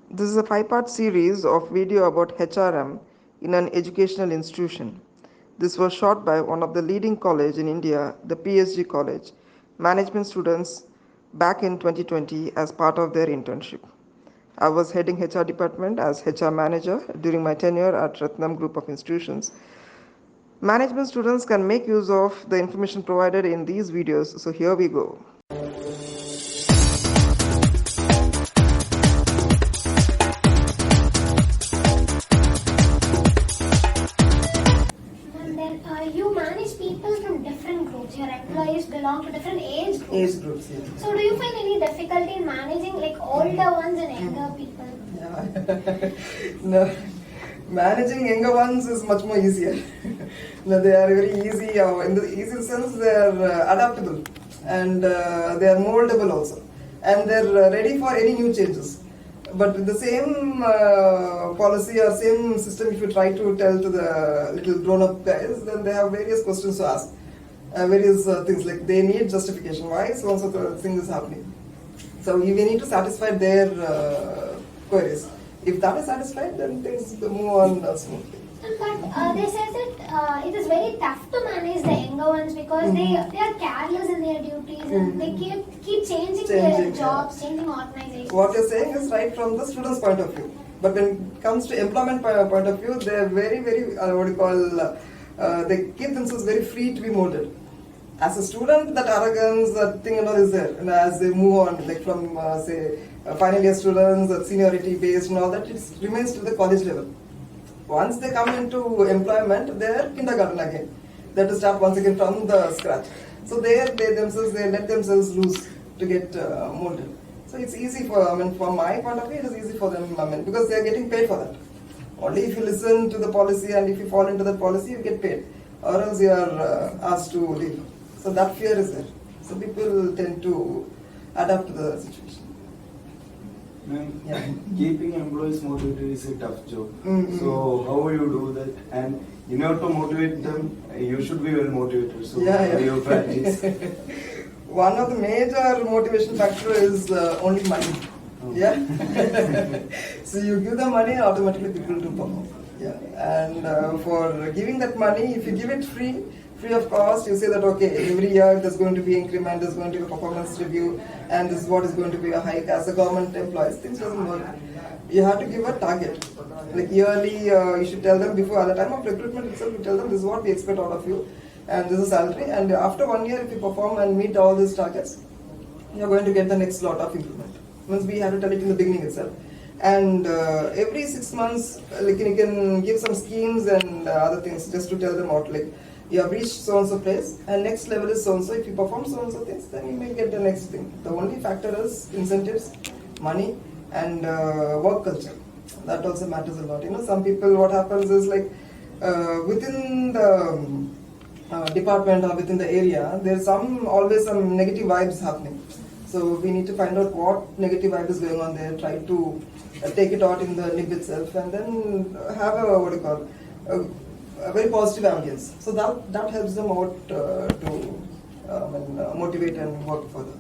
This is a five-part series of video about HRM in an educational institution. This was shot by one of the leading college in India, the PSG College, management students back in 2020 as part of their internship. I was heading HR department as HR manager during my tenure at Rathinam Group of Institutions. Management students can make use of the information provided in these videos, so here we go. You manage people from different groups. Your employees belong to different age groups. Age groups, yeah. So, do you find any difficulty in managing like older ones and younger people? Yeah. No, managing younger ones is much more easier. No, they are very easy. In the easy sense, they are adaptable and they are moldable also, and they are ready for any new changes. But with the same policy or same system, if you try to tell to the little grown-up guys, then they have various questions to ask, various things like they need justification. Why so and so thing is happening? So we need to satisfy their queries. If that is satisfied, then things move on smoothly. But they say that it is very tough to manage the younger ones because they are careless in their duties and they keep changing their jobs, changing organizations. What you're saying is right from the student's point of view. But when it comes to employment point of view, they are very, they keep themselves very free to be molded. As a student, that arrogance, that thing and all is there. And as they move on, like from final year students, that seniority based and all that, it remains to the college level. Once they come into employment, they are kindergarten again. They have to start once again from the scratch. So they let themselves loose to get molded. So it's easy for, from my point of view, it is easy for them, because they are getting paid for that. Only if you listen to the policy and if you fall into that policy, you get paid, or else you are asked to leave. So that fear is there. So people tend to adapt to the situation. Yeah. Keeping employees motivated is a tough job. Mm-hmm. So how will you do that? And in order to motivate them, you should be well motivated. So how do you practice? One of the major motivation factor is only money. Yeah. So you give them money, automatically people do perform. Yeah. And for giving that money, if you give it free of cost, you say that okay, every year there's going to be increment, there's going to be a performance review, and this is what is going to be a hike. As a government employee, things doesn't work. You have to give a target. Like yearly, you should tell them before, at the time of recruitment itself, you tell them this is what we expect out of you, and this is salary. And after 1 year, if you perform and meet all these targets, you're going to get the next lot of increment. Means we have to tell it in the beginning itself. And every 6 months, like you can give some schemes and other things just to tell them out, like you have reached so and so place, and next level is so and so. If you perform so and so things, then you may get the next thing. The only factor is incentives, money, and work culture. That also matters a lot. You know, some people, what happens is like within the department or within the area, there's always some negative vibes happening. So we need to find out what negative vibe is going on there, try to take it out in the nib itself, and then have a very positive ambience. So that helps them out to motivate and work further.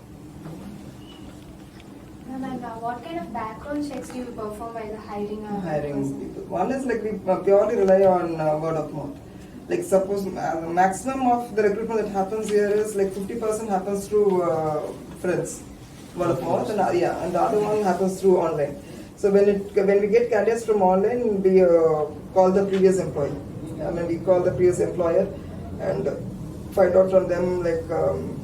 And what kind of background checks do you perform while hiring people? One is like we purely rely on word of mouth. Like suppose maximum of the recruitment that happens here is like 50% happens through friends, word of mouth, and and the other one happens through online. So when we get candidates from online, we call the previous employee. We call the previous employer and find out from them like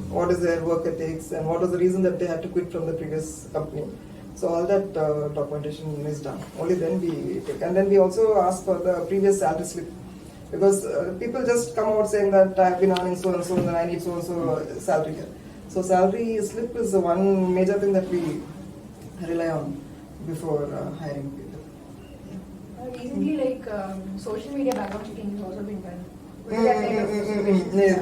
what is their work ethics and what was the reason that they had to quit from the previous company. So all that documentation is done. Only then we take, and then we also ask for the previous salary slip, because people just come out saying that I have been earning so and so and I need so and so salary here. So salary slip is the one major thing that we rely on before hiring people. Recently, like social media background checking has also been done.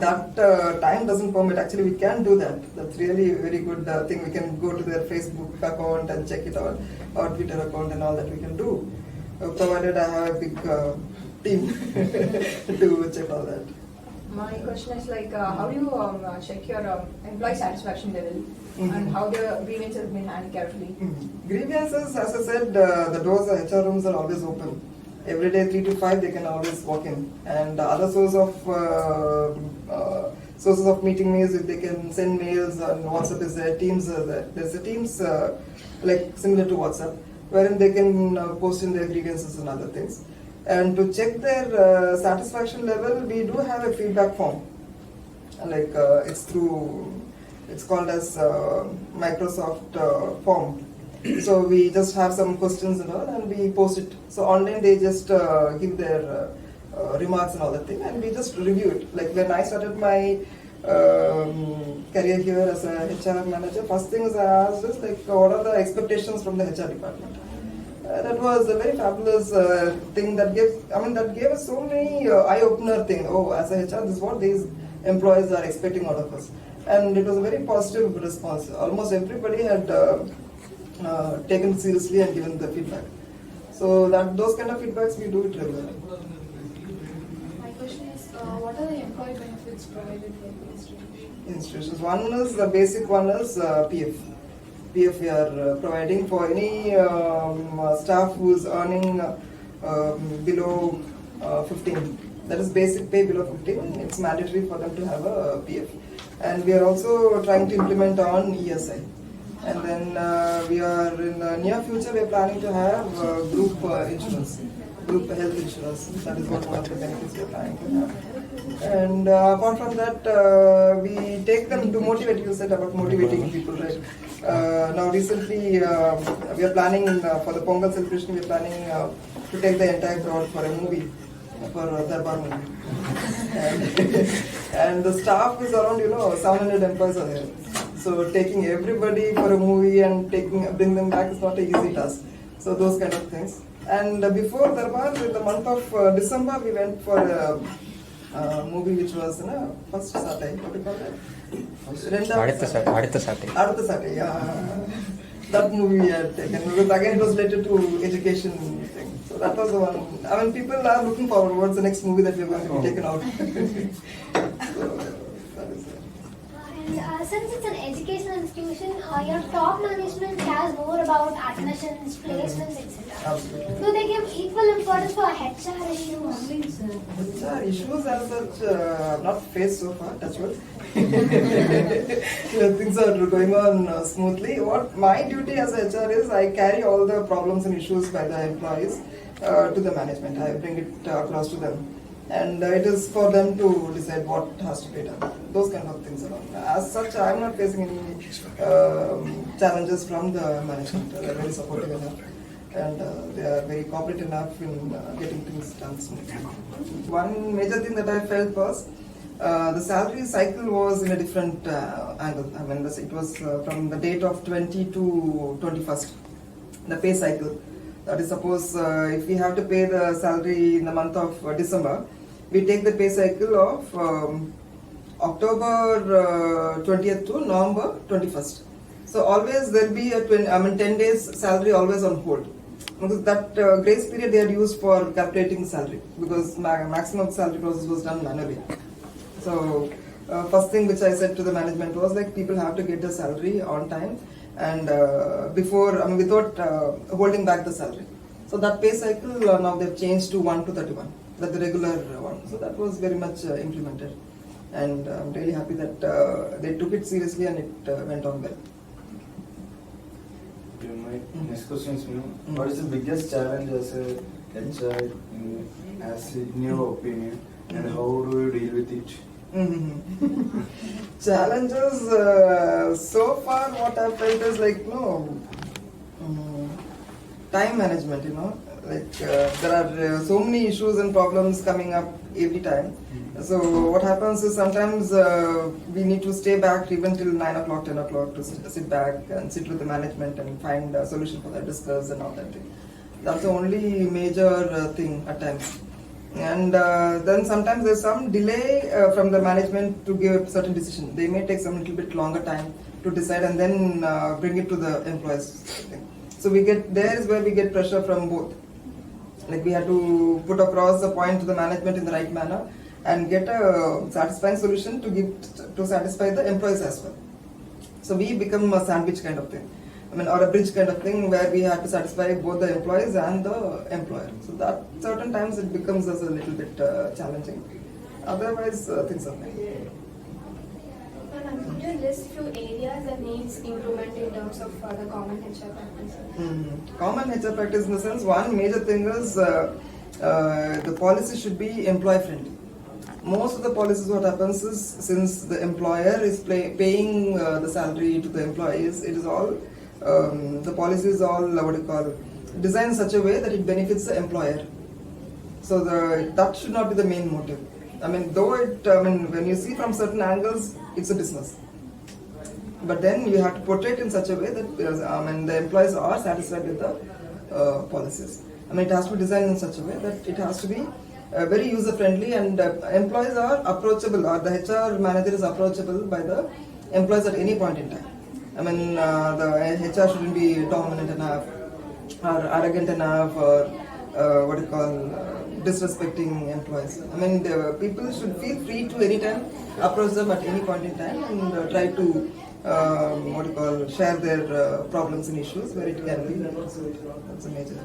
That time doesn't permit. Actually, we can do that. That's really a very good thing. We can go to their Facebook account and check it out, or Twitter account and all that we can do. Provided I have a big team to check all that. My question is like, how do you check your employee satisfaction level and how the grievances have been handled carefully? Grievances, as I said, the doors of HR rooms are always open. Every day 3 to 5 they can always walk in. And other sources of meeting is if they can send mails on WhatsApp is there, Teams there's a Teams like similar to WhatsApp wherein they can post in their grievances and other things. And to check their satisfaction level, we do have a feedback form. Like it's called as Microsoft form. So we just have some questions and all, and we post it. So online they just give their remarks and all that thing, and we just review it. Like when I started my career here as a HRM manager, first things I asked is like, what are the expectations from the HR department? That was a very fabulous thing that gave us so many eye-opener things. Oh, as a HR, this is what these employees are expecting out of us. And it was a very positive response. Almost everybody had taken seriously and given the feedback. So those kind of feedbacks we do it regularly. My question is, what are the employee benefits provided by the institutions? One is the basic one is PF. PF we are providing for any staff who is earning below 15. That is basic pay below 15. It's mandatory for them to have a PF. And we are also trying to implement on ESI. And then we are in the near future we are planning to have group insurance, group health insurance. That is one of the benefits we are planning to have. And apart from that, we take them to motivate. You said about motivating people, right? Now recently we are planning for the Pongal celebration. We are planning to take the entire crowd for a movie, for Darbar movie. And the staff is around 700 employees are there. So taking everybody for a movie and bring them back is not an easy task. So those kind of things. And before Darbar, in the month of December, we went for a movie which was first Saturday. What do you call that? Aditha Saturday. Yeah. That movie we had taken because again it was related to education thing. So that was the one. I mean, people are looking forward. What's the next movie that we're going to be taken out? So that is it. And since it's an educational institution, your top management cares more about admissions, placements, etc. Absolutely. Do they give equal importance for HR issues? HR issues as such not faced so far, touch wood. Things are going on smoothly. What my duty as a HR is, I carry all the problems and issues by the employees to the management. I bring it across to them. And it is for them to decide what has to be done. Those kind of things around. As such, I am not facing any challenges from the management. They are very supportive enough. And they are very cooperative enough in getting things done smoothly. One major thing that I felt was the salary cycle was in a different angle. I mean, it was from the date of 20 to 21st, the pay cycle. That is, suppose if we have to pay the salary in the month of December, we take the pay cycle of October 20th to November 21st. So always there will be a 10 days salary always on hold. Because that grace period they had used for calculating salary, because maximum salary process was done manually. So first thing which I said to the management was like, people have to get the salary on time and without holding back the salary. So that pay cycle now they've changed to 1 to 31, like the regular one. So that was very much implemented, and I'm really happy that they took it seriously and it went on well. My next question is, what is the biggest challenge as a HR in your opinion, and how do you deal with it? Challenges so far what I felt is like time management, like there are so many issues and problems coming up every time. So what happens is sometimes we need to stay back even till 9 o'clock, 10 o'clock to sit back and sit with the management and find a solution for that, discuss and all that thing. That's the only major thing at times. And then sometimes there's some delay from the management to give a certain decision. They may take some little bit longer time to decide and then bring it to the employees. So there is where we get pressure from both. Like we have to put across the point to the management in the right manner, and get a satisfying solution to satisfy the employees as well. So we become a sandwich kind of thing. I mean, or a bridge kind of thing where we have to satisfy both the employees and the employer. So that certain times it becomes as a little bit challenging. Otherwise, things are fine. Could you list few areas that needs improvement in terms of the common HR practices? Common HR practice in the sense, one major thing is the policy should be employee friendly. Most of the policies, what happens is, since the employer is paying the salary to the employees, it is all the policy is all designed in such a way that it benefits the employer. So that should not be the main motive. I mean, though when you see from certain angles, it's a business. But then you have to portray it in such a way that the employees are satisfied with the policies. I mean, it has to be designed in such a way that it has to be very user friendly, and employees are approachable, or the HR manager is approachable by the employees at any point in time. I mean, the HR shouldn't be dominant enough or arrogant enough, or disrespecting employees. I mean, the people should feel free to anytime approach them at any point in time and try to share their problems and issues where it can be. That's a major.